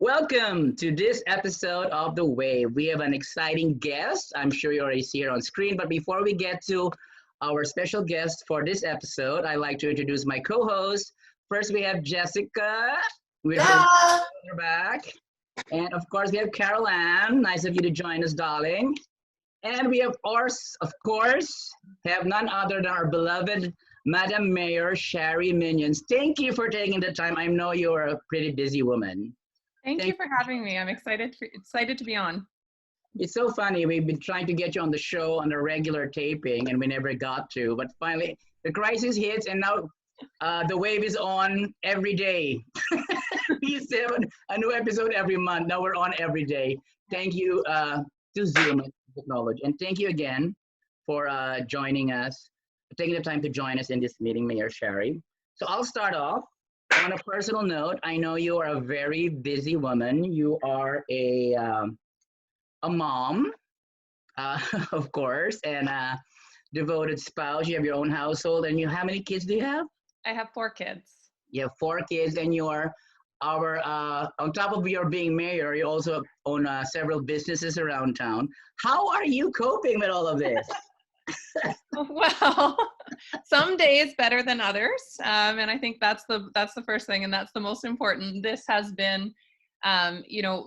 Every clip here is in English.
Welcome to this episode of The Wave. We have an exciting guest. I'm sure you already see her on screen, but before we get to our special guest for this episode, I'd like to introduce my co-host. First, we have Jessica with her back. And of course, we have Carol Ann. Nice of you to join us, darling. And we of course, have none other than our beloved Madam Mayor Sharie Minions. Thank you for taking the time. I know you're a pretty busy woman. Thank you for having me. I'm excited to be on. It's so funny. We've been trying to get you on the show on a regular taping, and we never got to. But finally, the crisis hits, and now the wave is on every day. We used to have a new episode every month. Now we're on every day. Thank you to Zoom and technology, and thank you again for joining us, taking the time to join us in this meeting, Mayor Sharie. So I'll start off. On a personal note, I know you are a very busy woman. You are a mom, of course, and a devoted spouse. You have your own household, and how many kids do you have? I have 4 kids. You have 4 kids, and you are on top of your being mayor, you also own several businesses around town. How are you coping with all of this? Well, some days better than others, and I think that's the first thing, and that's the most important. This has been,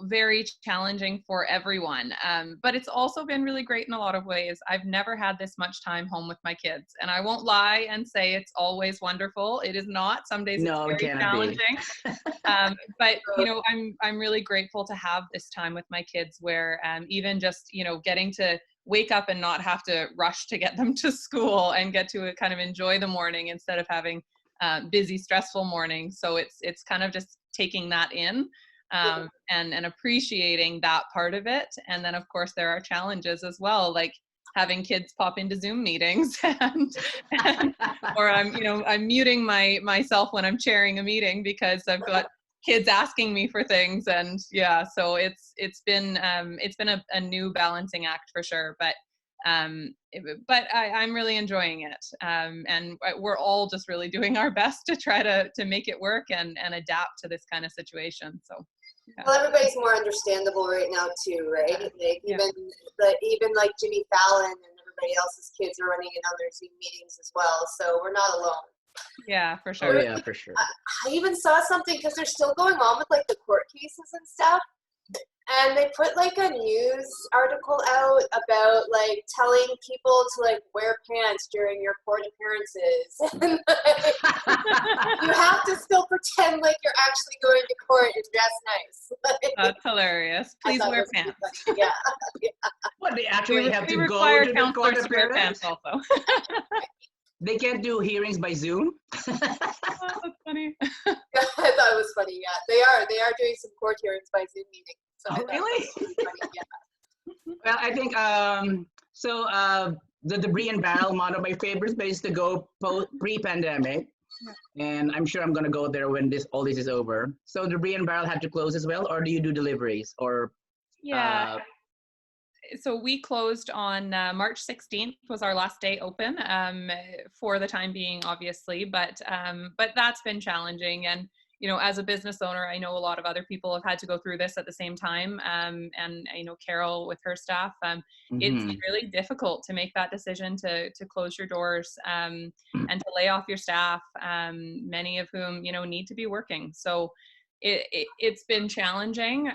very challenging for everyone, but it's also been really great in a lot of ways. I've never had this much time home with my kids, and I won't lie and say it's always wonderful. It is not. Some days No, it's very challenging. But I'm really grateful to have this time with my kids, where even just getting to wake up and not have to rush to get them to school and get to kind of enjoy the morning instead of having busy, stressful mornings. So it's kind of just taking that in and appreciating that part of it. And then of course there are challenges as well, like having kids pop into Zoom meetings or I'm muting myself when I'm chairing a meeting because I've got kids asking me for things, and so it's been a new balancing act for sure, but I'm really enjoying it, and we're all just really doing our best to try to make it work and adapt to this kind of situation. So well, everybody's more understandable right now too, right? Like even like Jimmy Fallon and everybody else's kids are running in on their Zoom meetings as well, so we're not alone. Yeah, for sure. Oh, yeah, for sure. I even saw something, because they're still going on with like the court cases and stuff, and they put like a news article out about like telling people to like wear pants during your court appearances. You have to still pretend like you're actually going to court and dress nice. That's hilarious. Please wear pants. Yeah. What, they actually have to go to the court appearance? Also. They can't do hearings by Zoom? Oh, that's funny. I thought it was funny, yeah. They are doing some court hearings by Zoom meetings. So really? Funny, yeah. Well, I think, the debris and barrel, one of my favorites, but is to go pre-pandemic. And I'm sure I'm going to go there when all this is over. So debris and barrel had to close as well, or do you do deliveries? Or so we closed on March 16th was our last day open for the time being, obviously, but that's been challenging. And as a business owner, I know a lot of other people have had to go through this at the same time. And Carol with her staff, it's really difficult to make that decision to close your doors and to lay off your staff, many of whom need to be working. So it's been challenging.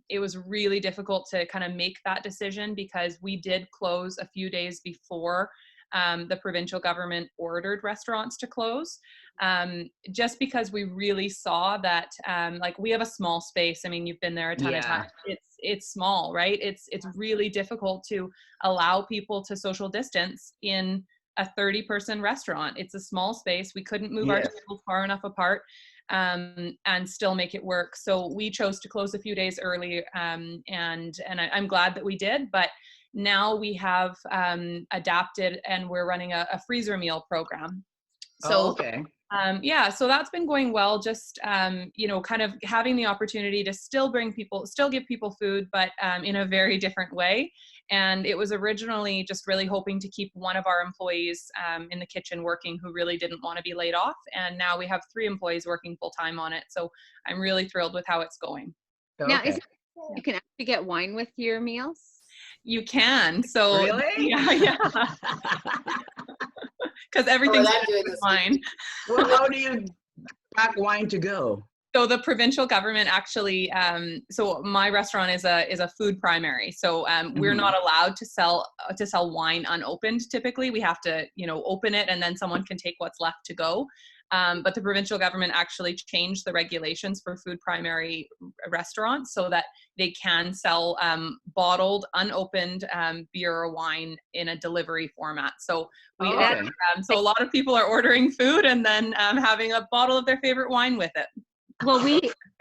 It was really difficult to kind of make that decision because we did close a few days before the provincial government ordered restaurants to close, just because we really saw that like we have a small space. I mean, you've been there a ton of times. It's small, right? It's really difficult to allow people to social distance in a 30-person restaurant. It's a small space. We couldn't move our tables far enough apart and still make it work. So we chose to close a few days early, and I'm glad that we did. But now we have adapted, and we're running a freezer meal program. So so that's been going well. Just kind of having the opportunity to still give people food, but in a very different way. And it was originally just really hoping to keep one of our employees in the kitchen working who really didn't want to be laid off. And now we have 3 employees working full time on it. So I'm really thrilled with how it's going. Now, is Okay. it, you can actually get wine with your meals? You can. So Really? yeah, because Oh, everything's what I'm doing this week. fine. Well, how do you pack wine to go? So the provincial government actually, so my restaurant is a food primary. So we're not allowed to sell wine unopened. Typically, we have to open it and then someone can take what's left to go. But the provincial government actually changed the regulations for food primary restaurants so that they can sell bottled, unopened beer or wine in a delivery format. So we Oh, are, okay. so a lot of people are ordering food and then having a bottle of their favorite wine with it. Well,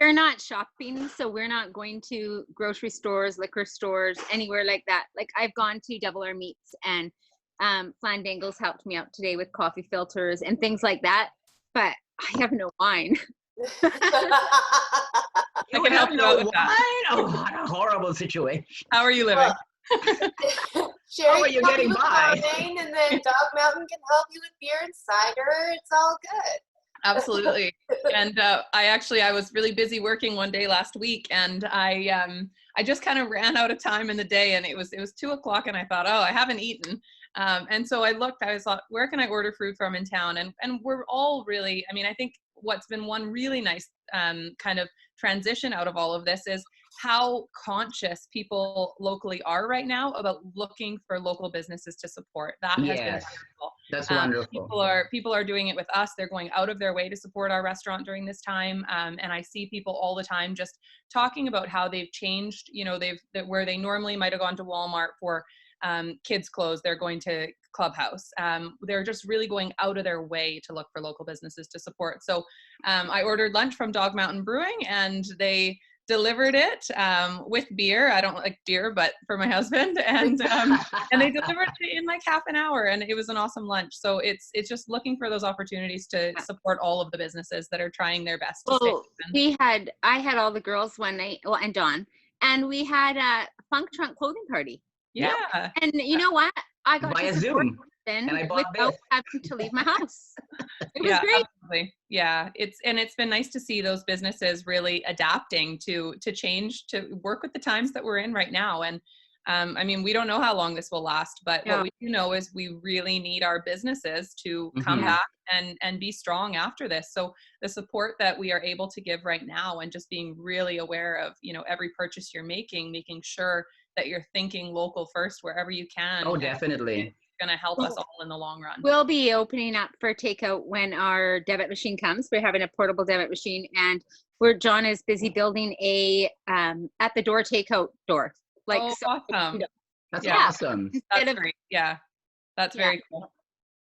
we're not shopping, so we're not going to grocery stores, liquor stores, anywhere like that. Like I've gone to Double R Meats, and Flandangles helped me out today with coffee filters and things like that. But I have no wine. I can help you out with that. Oh, what a horrible situation. How are you living? Sharie How are you can help getting with by? wine, and then Dog Mountain can help you with beer and cider. It's all good. Absolutely. And I was really busy working one day last week, and I just kind of ran out of time in the day, and it was 2:00, and I thought, oh, I haven't eaten. And so I thought, where can I order food from in town? And we're all really, I mean, I think what's been one really nice kind of transition out of all of this is how conscious people locally are right now about looking for local businesses to support. That has been Yes, wonderful. that's wonderful. People are doing it with us. They're going out of their way to support our restaurant during this time. And I see people all the time just talking about how they've changed, where they normally might have gone to Walmart for kids' clothes, they're going to Clubhouse. They're just really going out of their way to look for local businesses to support. So I ordered lunch from Dog Mountain Brewing, and they delivered it with beer. I don't like beer, but for my husband, and they delivered it in like half an hour, and it was an awesome lunch. So it's just looking for those opportunities to support all of the businesses that are trying their best to stay open. I had all the girls one night, well, and Dawn, and we had a funk trunk clothing party. Yeah. And you know what? I got Via to support Zoom. then And I bought without this. having to leave my house. It was great. Absolutely. Yeah, it's been nice to see those businesses really adapting to change, to work with the times that we're in right now. And I mean, we don't know how long this will last, but what we do know is we really need our businesses to come back and be strong after this. So the support that we are able to give right now, and just being really aware of, every purchase you're making sure that you're thinking local first wherever you can. Oh, definitely. Going to help us all in the long run. We'll be opening up for takeout when our debit machine comes. We're having a portable debit machine, and John is busy building a at the door takeout door. Like, awesome. That's awesome. That's great. Yeah, that's very cool.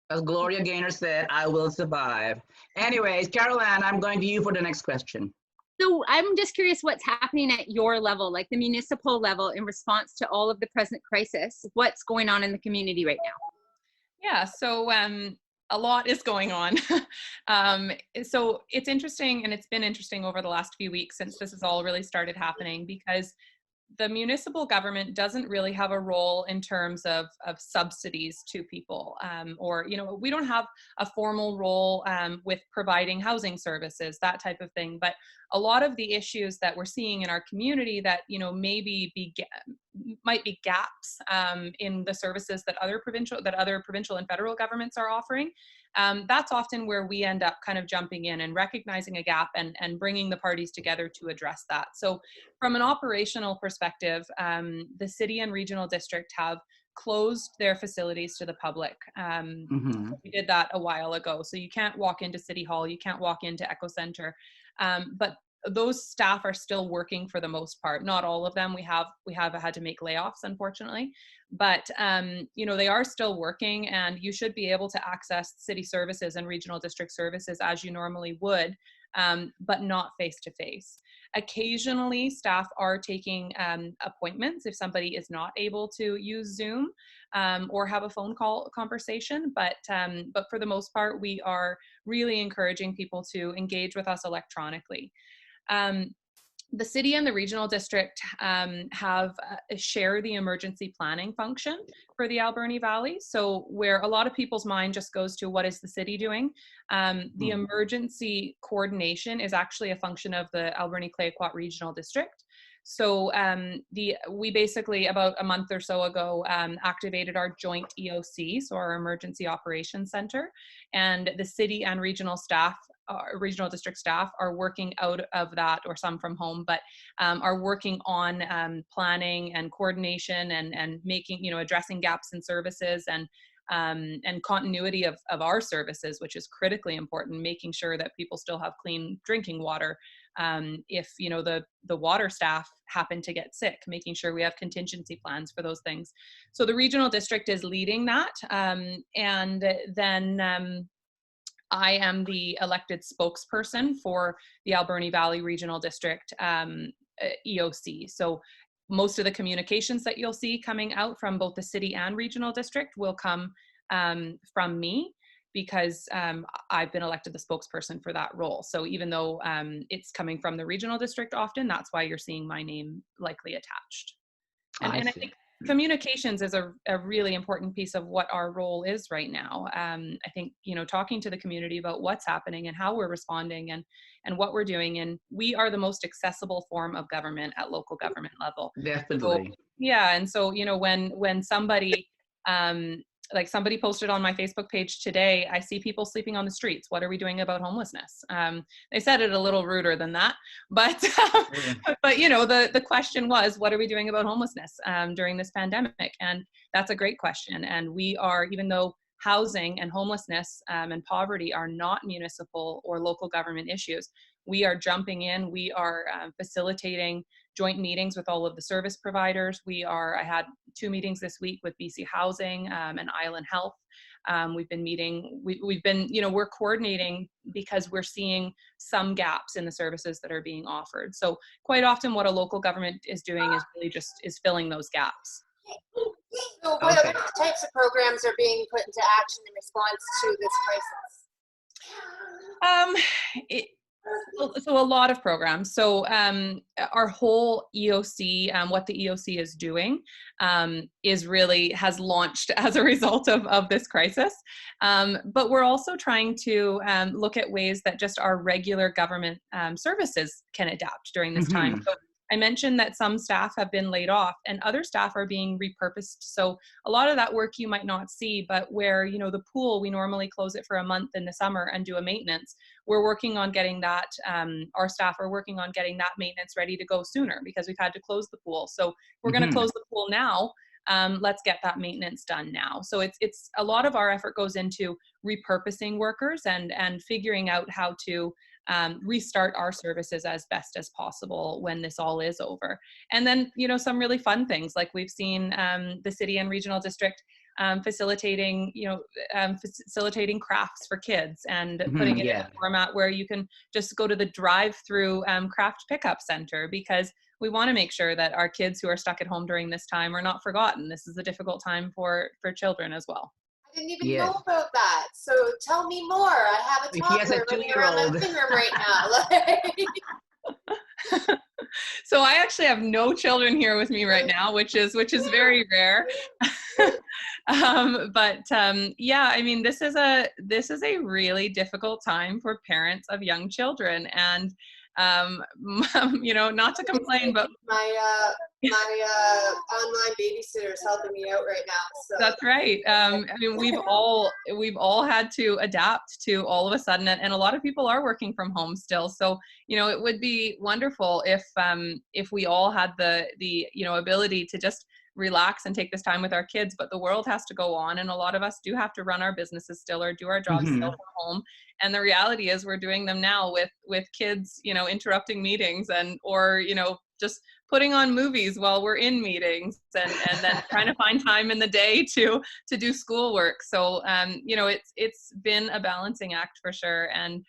As Gloria Gaynor said, I will survive. Anyways, Caroline, I'm going to you for the next question. So I'm just curious what's happening at your level, like the municipal level, in response to all of the present crisis. What's going on in the community right now? Yeah, so a lot is going on. So it's interesting, and it's been interesting over the last few weeks since this has all really started happening, because the municipal government doesn't really have a role in terms of subsidies to people, or, we don't have a formal role with providing housing services, that type of thing. But a lot of the issues that we're seeing in our community that, might be gaps in the services that other provincial and federal governments are offering. That's often where we end up kind of jumping in and recognizing a gap and bringing the parties together to address that. So from an operational perspective, the city and regional district have closed their facilities to the public. We did that a while ago. So you can't walk into City Hall, you can't walk into Echo Center, but those staff are still working for the most part. Not all of them. We have had to make layoffs, unfortunately, but they are still working, and you should be able to access city services and regional district services as you normally would, but not face to face. Occasionally, staff are taking appointments if somebody is not able to use Zoom or have a phone call conversation. But for the most part, we are really encouraging people to engage with us electronically. the city and the regional district have share the emergency planning function for the Alberni Valley. So where a lot of people's mind just goes to what is the city doing, the emergency coordination is actually a function of the Alberni-Clayoquot Regional District. So we basically about a month or so ago activated our joint EOC, so our Emergency Operations Center, and the city and regional staff, regional district staff are working out of that, or some from home, but are working on planning and coordination and making, addressing gaps in services and continuity of our services, which is critically important, making sure that people still have clean drinking water. If the water staff happen to get sick, making sure we have contingency plans for those things. So the regional district is leading that, and then I am the elected spokesperson for the Alberni Valley Regional District EOC. So most of the communications that you'll see coming out from both the city and regional district will come from me, because I've been elected the spokesperson for that role. So even though it's coming from the regional district often, that's why you're seeing my name likely attached. And I think communications is a really important piece of what our role is right now. I think, talking to the community about what's happening and how we're responding and what we're doing. And we are the most accessible form of government at local government level. Definitely. So, yeah. And so, when somebody, like somebody posted on my Facebook page today, I see people sleeping on the streets. What are we doing about homelessness? They said it a little ruder than that, but the question was, what are we doing about homelessness during this pandemic? And that's a great question. And we are, even though housing and homelessness and poverty are not municipal or local government issues, we are jumping in. We are facilitating joint meetings with all of the service providers. I had 2 meetings this week with BC Housing and Island Health. We've been meeting, we've been, we're coordinating because we're seeing some gaps in the services that are being offered. So quite often what a local government is doing is really just filling those gaps. So what other types of programs are being put into action in response to this crisis? So a lot of programs. So our whole EOC, what the EOC is doing has launched as a result of this crisis. But we're also trying to look at ways that just our regular government services can adapt during this time. So I mentioned that some staff have been laid off and other staff are being repurposed. So a lot of that work you might not see, but where, the pool, we normally close it for a month in the summer and do a maintenance. We're working on getting that, our staff are working on getting that maintenance ready to go sooner because we've had to close the pool. So we're going to close the pool now. Let's get that maintenance done now. So it's a lot of our effort goes into repurposing workers and figuring out how to restart our services as best as possible when this all is over. And then, some really fun things, like we've seen the city and regional district facilitating crafts for kids and putting it in a format where you can just go to the drive-through craft pickup center, because we want to make sure that our kids who are stuck at home during this time are not forgotten. This is a difficult time for children as well. I didn't even know about that. So tell me more. I have a toddler running around my living room right now. So I actually have no children here with me right now, which is very rare. Yeah, I mean, this is a really difficult time for parents of young children, and not to complain, but my online babysitter is helping me out right now. So that's right. I mean, we've all had to adapt to all of a sudden, and a lot of people are working from home still. So it would be wonderful if we all had the ability to just relax and take this time with our kids, but the world has to go on, and a lot of us do have to run our businesses still or do our jobs still from home. And the reality is we're doing them now with kids interrupting meetings or just putting on movies while we're in meetings, and then trying to find time in the day to do schoolwork. So it's been a balancing act for sure. And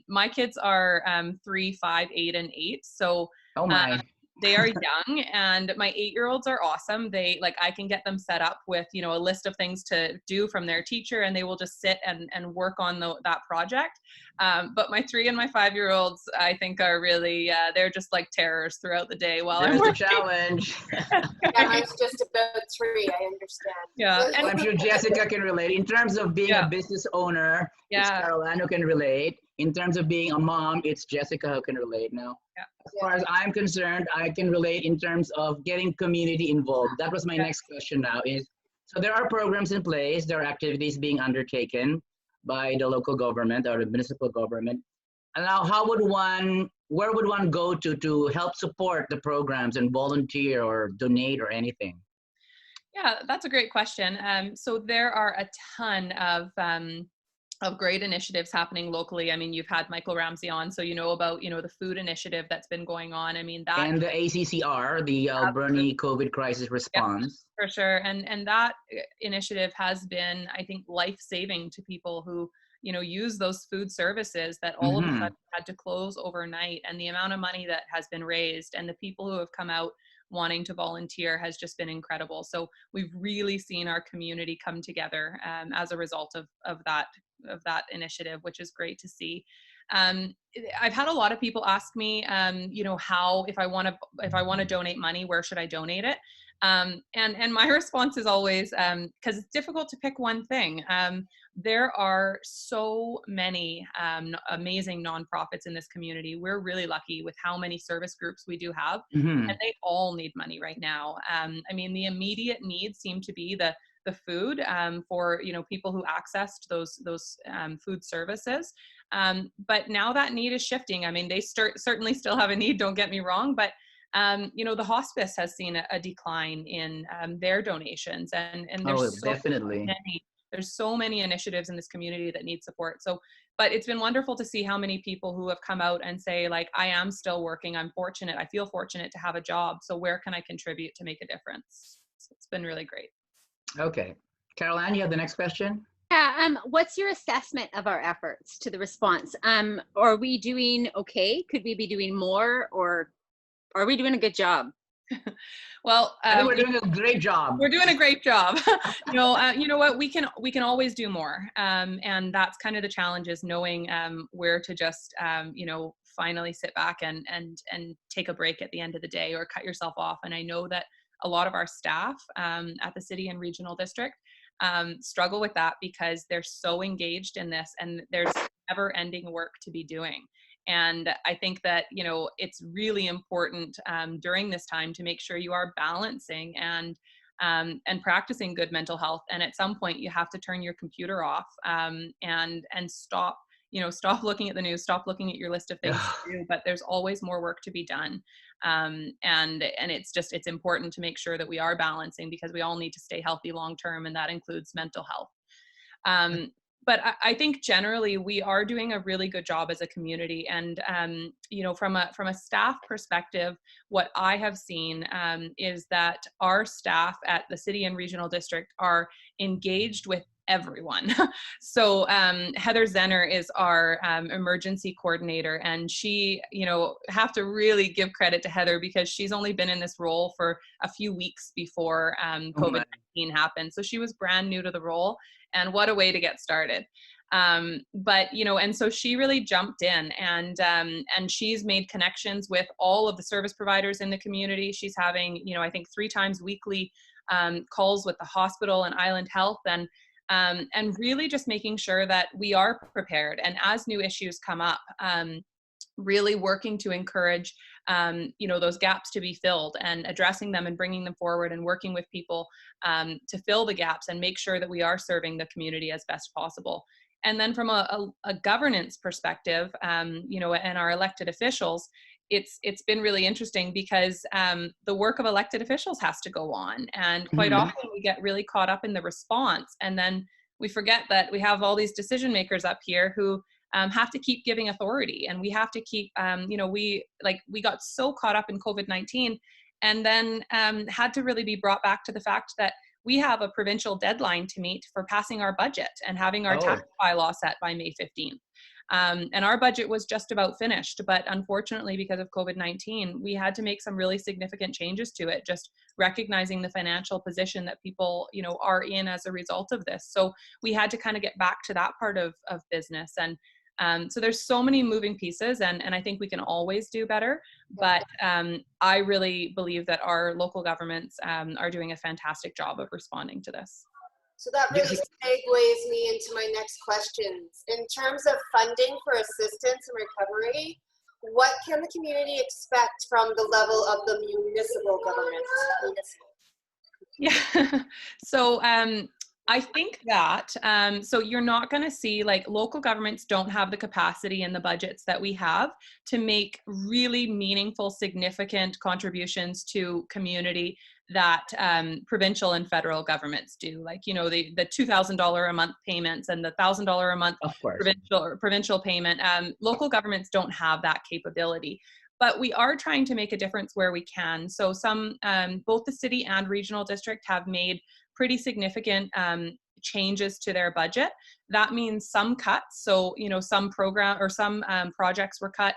my kids are 3, 5, 8, and 8. So oh my. They are young, and my 8-year-olds are awesome. They like, I can get them set up with, you know, a list of things to do from their teacher, and they will just sit and work on that project. But my 3 and my 5-year-olds, I think, are really, they're just like terrors throughout the day while I'm There's the working. challenge. Yeah, mine's just about 3. I understand. Yeah. Well, I'm sure Jessica can relate. In terms of being a business owner, it's Yeah. Caroline who can relate. In terms of being a mom, it's Jessica who can relate now. Yeah. As far as I'm concerned, I can relate in terms of getting community involved. That was my next question now is, so there are programs in place, there are activities being undertaken by the local government or the municipal government. And now where would one go to help support the programs and volunteer or donate or anything? Yeah, that's a great question. So there are a ton of great initiatives happening locally. I mean, you've had Michael Ramsey on, so you know about, you know, the food initiative that's been going on. I mean, that, And the ACCR, the Alberni COVID crisis response. for sure. And that initiative has been, I think, life-saving to people who, you know, use those food services that all of a sudden had to close overnight. And the amount of money that has been raised and the people who have come out wanting to volunteer has just been incredible. So we've really seen our community come together as a result of that initiative, which is great to see. I've had a lot of people ask me, you know, how, if I want to donate money, where should I donate it? And my response is always, because it's difficult to pick one thing. There are so many amazing nonprofits in this community. We're really lucky with how many service groups we do have, and they all need money right now. I mean, the immediate needs seem to be the food for, you know, people who accessed those food services. But now that need is shifting. I mean, they certainly still have a need, don't get me wrong, but you know, the hospice has seen a decline in their donations, and there's there's so many initiatives in this community that need support. So, but it's been wonderful to see how many people who have come out and say, like, I am still working. I'm fortunate. I feel fortunate to have a job. So where can I contribute to make a difference? It's been really great. Okay. Caroline, you have the next question? Yeah, what's your assessment of our efforts to the response? Are we doing okay? Could we be doing more, or are we doing a good job? Well, I think we're doing a great job. We're doing a great job. You know what? We can always do more, and that's kind of the challenge, is knowing where to just you know, finally sit back and take a break at the end of the day, or cut yourself off. And I know that a lot of our staff at the city and regional district struggle with that, because they're so engaged in this, and there's never-ending work to be doing. And I think that, you know, it's really important during this time to make sure you are balancing and practicing good mental health. And at some point, you have to turn your computer off and stop. You know, stop looking at the news, stop looking at your list of things to do. But there's always more work to be done, and it's important to make sure that we are balancing, because we all need to stay healthy long term, and that includes mental health. But I think generally we are doing a really good job as a community. And, you know, from a staff perspective, what I have seen is that our staff at the city and regional district are engaged with everyone. So Heather Zenner is our emergency coordinator, and she, you know, have to really give credit to Heather, because she's only been in this role for a few weeks before COVID-19 happened. So she was brand new to the role, and what a way to get started. But, you know, and so she really jumped in, and she's made connections with all of the service providers in the community. She's having, you know, I think 3 times weekly calls with the hospital and Island Health, and really just making sure that we are prepared. And as new issues come up, really working to encourage, you know, those gaps to be filled, and addressing them and bringing them forward, and working with people to fill the gaps and make sure that we are serving the community as best possible. And then from a governance perspective, you know, and our elected officials, it's been really interesting, because the work of elected officials has to go on. And quite often we get really caught up in the response, and then we forget that we have all these decision makers up here who have to keep giving authority, and we have to keep, you know, we got so caught up in COVID-19, and then had to really be brought back to the fact that we have a provincial deadline to meet for passing our budget and having our tax bylaw set by May 15th. And our budget was just about finished, but unfortunately, because of COVID-19, we had to make some really significant changes to it, just recognizing the financial position that people, are in as a result of this. So we had to kind of get back to that part of business. And so there's so many moving pieces, and I think we can always do better. But I really believe that our local governments are doing a fantastic job of responding to this. So that really segues me into my next questions. In terms of funding for assistance and recovery, what can the community expect from the level of the municipal government? Yeah. So I think that, so you're not going to see, like, local governments don't have the capacity in the budgets that we have to make really meaningful, significant contributions to community that provincial and federal governments do. Like, the $2,000 a month payments and the $1,000 a month provincial payment. Local governments don't have that capability. But we are trying to make a difference where we can. So both the city and regional district have made pretty significant changes to their budget. That means some cuts. So, some program or some projects were cut.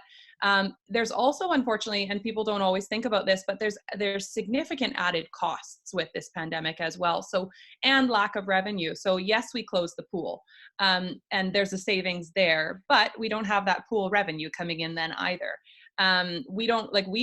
There's also, unfortunately, and people don't always think about this, but there's significant added costs with this pandemic as well. So, and lack of revenue. So yes, we closed the pool and there's a savings there, but we don't have that pool revenue coming in then either. We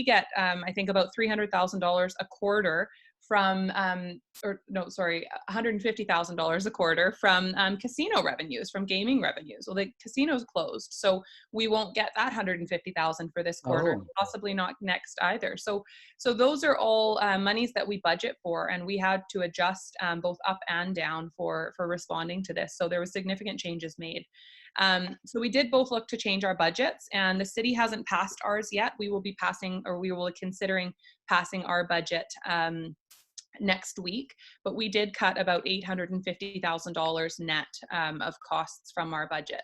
get, I think, about $300,000 a quarter from, $150,000 a quarter from casino revenues, from gaming revenues. Well, the casino's closed, so we won't get that $150,000 for this quarter, possibly not next either. So those are all monies that we budget for, and we had to adjust both up and down for responding to this. So there was significant changes made. So we did both look to change our budgets, and the city hasn't passed ours yet. We will be considering passing our budget next week, but we did cut about $850,000 net of costs from our budget.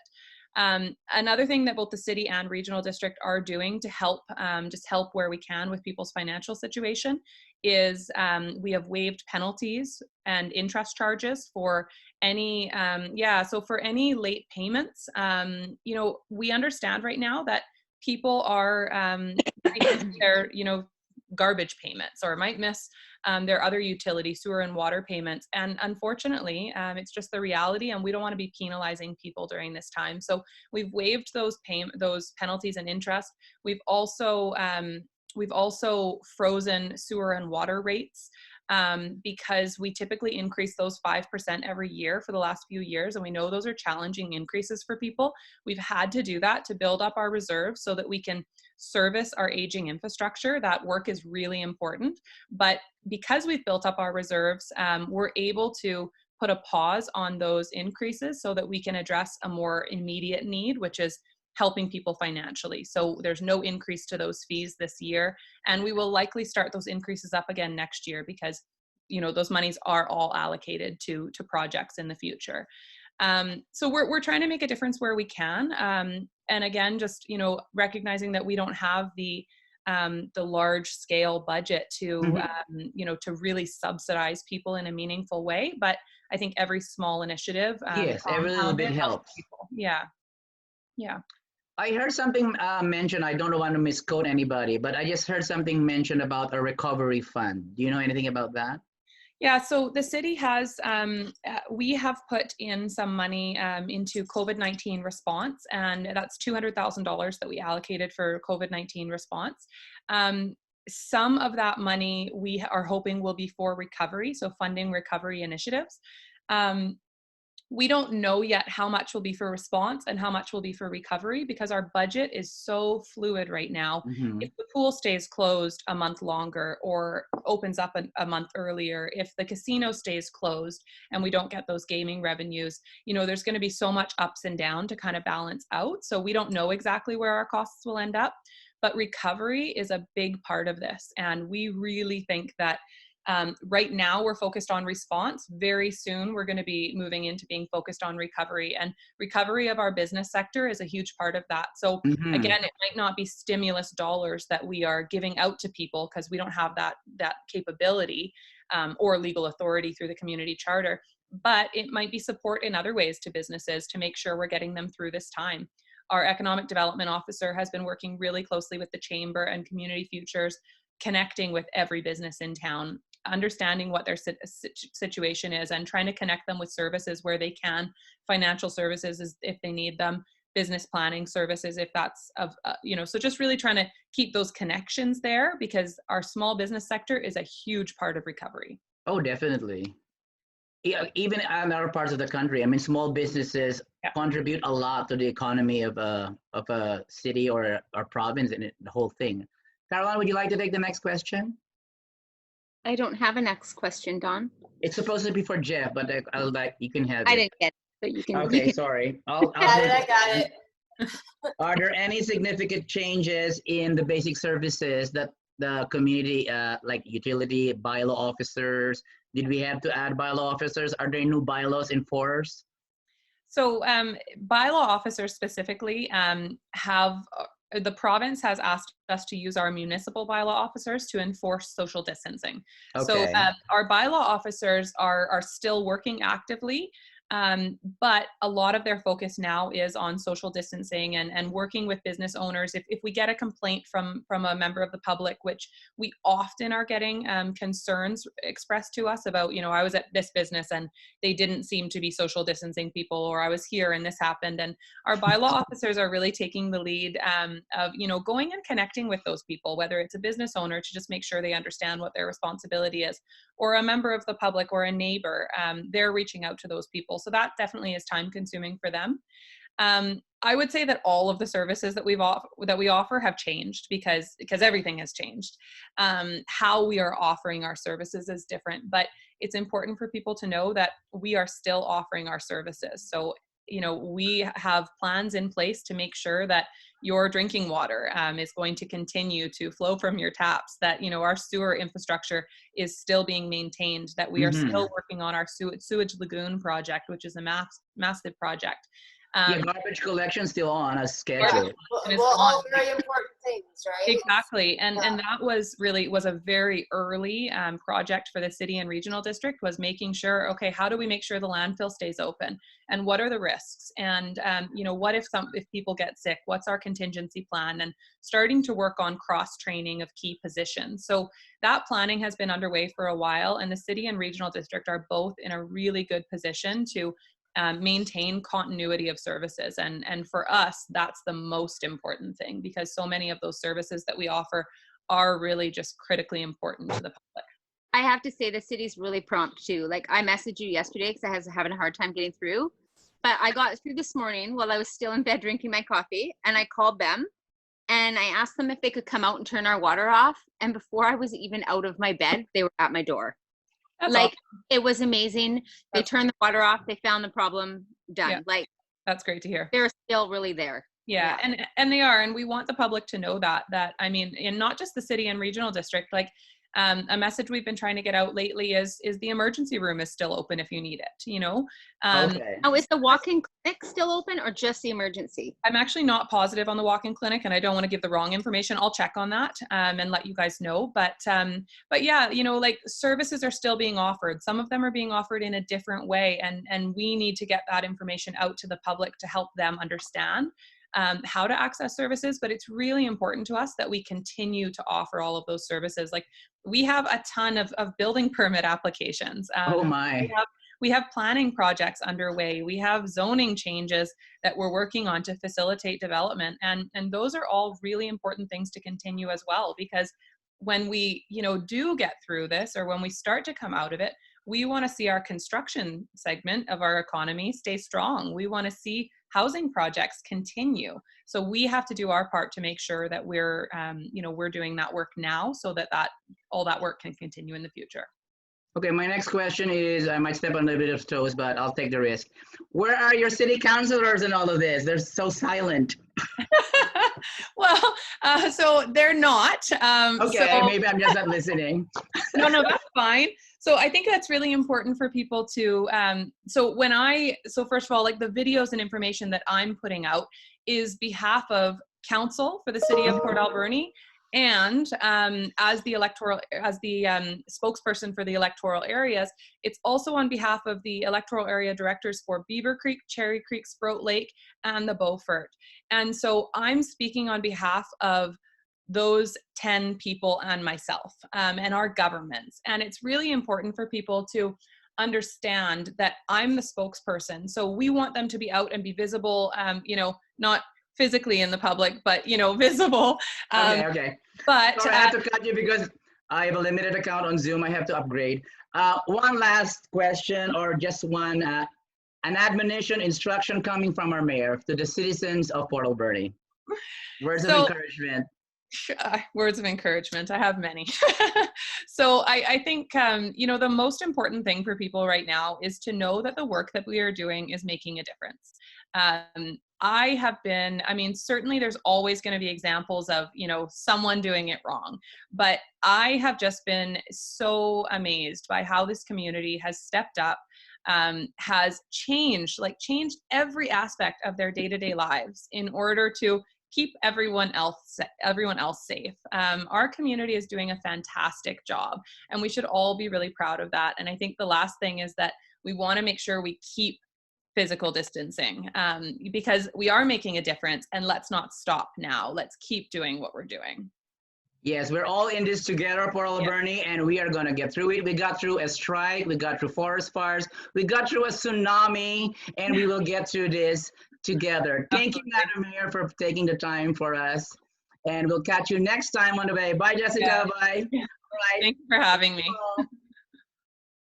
Another thing that both the city and regional district are doing to help, just help where we can with people's financial situation, is we have waived penalties and interest charges for any, so for any late payments. We understand right now that people are their, garbage payments, or might miss their other utility, sewer and water payments. And unfortunately, it's just the reality, and we don't want to be penalizing people during this time. So we've waived those penalties and interest. We've also frozen sewer and water rates because we typically increase those 5% every year for the last few years. And we know those are challenging increases for people. We've had to do that to build up our reserves so that we can service our aging infrastructure. That work is really important. But because we've built up our reserves, we're able to put a pause on those increases so that we can address a more immediate need, which is helping people financially. So there's no increase to those fees this year, and we will likely start those increases up again next year because those monies are all allocated to projects in the future. So we're trying to make a difference where we can, and again, just recognizing that we don't have the large scale budget to to really subsidize people in a meaningful way. But I think every small initiative, yes, every little bit helps. People. Yeah. I heard something mentioned, I don't want to misquote anybody, but I just heard something mentioned about a recovery fund. Do you know anything about that? Yeah, so the city has, we have put in some money into COVID-19 response, and that's $200,000 that we allocated for COVID-19 response. Some of that money we are hoping will be for recovery, so funding recovery initiatives. We don't know yet how much will be for response and how much will be for recovery because our budget is so fluid right now. Mm-hmm. If the pool stays closed a month longer or opens up a month earlier, if the casino stays closed and we don't get those gaming revenues, there's going to be so much ups and down to kind of balance out. So we don't know exactly where our costs will end up, but recovery is a big part of this. And we really think that right now we're focused on response. Very soon we're going to be moving into being focused on recovery, and recovery of our business sector is a huge part of that. So again, it might not be stimulus dollars that we are giving out to people because we don't have that capability or legal authority through the community charter, but it might be support in other ways to businesses to make sure we're getting them through this time. our economic development officer has been working really closely with the chamber and Community Futures, connecting with every business in town, understanding what their situation is and trying to connect them with services where they can, financial services if they need them, business planning services if that's of so just really trying to keep those connections there, because our small business sector is a huge part of recovery. Oh, definitely. Yeah, even in other parts of the country, I mean, small businesses contribute a lot to the economy of a city or province and the whole thing. Caroline, would you like to take the next question? I don't have a next question, Don. It's supposed to be for Jeff, but I'll like you can have it. I didn't get it, so you can. Okay, sorry. I'll I got it. Are there any significant changes in the basic services that the community, like utility bylaw officers? Did we have to add bylaw officers? Are there new bylaws in force? So bylaw officers specifically the province has asked us to use our municipal bylaw officers to enforce social distancing. Okay. So our bylaw officers are still working actively, but a lot of their focus now is on social distancing and working with business owners. If we get a complaint from a member of the public, which we often are getting concerns expressed to us about, I was at this business and they didn't seem to be social distancing people, or I was here and this happened. And our bylaw officers are really taking the lead of, going and connecting with those people, whether it's a business owner to just make sure they understand what their responsibility is, or a member of the public or a neighbor, they're reaching out to those people. So that definitely is time consuming for them. I would say that all of the services that we offer have changed because everything has changed. How we are offering our services is different, but it's important for people to know that we are still offering our services. So, we have plans in place to make sure that your drinking water is going to continue to flow from your taps, that, our sewer infrastructure is still being maintained, that we are still working on our sewage lagoon project, which is a massive project. Garbage collection still on as scheduled. All very important things, right? Exactly. And that was a very early project for the city and regional district, was making sure, okay, how do we make sure the landfill stays open? And what are the risks? And, what if people get sick? What's our contingency plan? And starting to work on cross-training of key positions. So that planning has been underway for a while, and the city and regional district are both in a really good position to maintain continuity of services. And for us, that's the most important thing, because so many of those services that we offer are really just critically important to the public. I have to say the city's really prompt too. Like, I messaged you yesterday because I was having a hard time getting through, but I got through this morning while I was still in bed drinking my coffee, and I called them and I asked them if they could come out and turn our water off. And before I was even out of my bed, they were at my door. That's awesome. It was amazing. They turned the water off. They found the problem. Done. Yeah. That's great to hear. They're still really there. Yeah. And they are. And we want the public to know that, I mean, in not just the city and regional district, a message we've been trying to get out lately is the emergency room is still open if you need it, Okay. Oh, is the walk-in clinic still open or just the emergency? I'm actually not positive on the walk-in clinic, and I don't want to give the wrong information. I'll check on that and let you guys know. But yeah, services are still being offered. Some of them are being offered in a different way, and we need to get that information out to the public to help them understand how to access services. But it's really important to us that we continue to offer all of those services. We have a ton of building permit applications. Oh my. We have planning projects underway. We have zoning changes that we're working on to facilitate development. And those are all really important things to continue as well, because when we, do get through this, or when we start to come out of it, we want to see our construction segment of our economy stay strong. We want to see housing projects continue. So we have to do our part to make sure that we're doing that work now, so that all that work can continue in the future. Okay, my next question is, I might step on a bit of toes, but I'll take the risk. Where are your city councilors in all of this? They're so silent. Well, so they're not. Okay, maybe I'm just not listening. No, that's fine. So I think that's really important for people to, so first of all, the videos and information that I'm putting out is behalf of council for the city of Port Alberni And as the spokesperson for the electoral areas, it's also on behalf of the electoral area directors for Beaver Creek, Cherry Creek, Sprout Lake, and the Beaufort. And so I'm speaking on behalf of those 10 people and myself, and our governments. And it's really important for people to understand that I'm the spokesperson. So we want them to be out and be visible, not physically in the public, but, visible. Okay. But sorry, I have to cut you because I have a limited account on Zoom. I have to upgrade. One last question, or just one, an admonition, instruction coming from our mayor to the citizens of Port Alberni. Words of encouragement. Words of encouragement. I have many. So I think, the most important thing for people right now is to know that the work that we are doing is making a difference. Certainly there's always going to be examples of, someone doing it wrong, but I have just been so amazed by how this community has stepped up, has changed every aspect of their day-to-day lives in order to keep everyone else safe. Our community is doing a fantastic job, and we should all be really proud of that. And I think the last thing is that we want to make sure we keep physical distancing, because we are making a difference, and let's not stop now. Let's keep doing what we're doing. Yes, we're all in this together, Port Alberni, and we are going to get through it. We got through a strike, we got through forest fires, we got through a tsunami, and we will get through this together. Thank you, Madam Mayor, for taking the time for us, and we'll catch you next time on the way. Bye, Jessica. Bye. All right. Thank you for having me.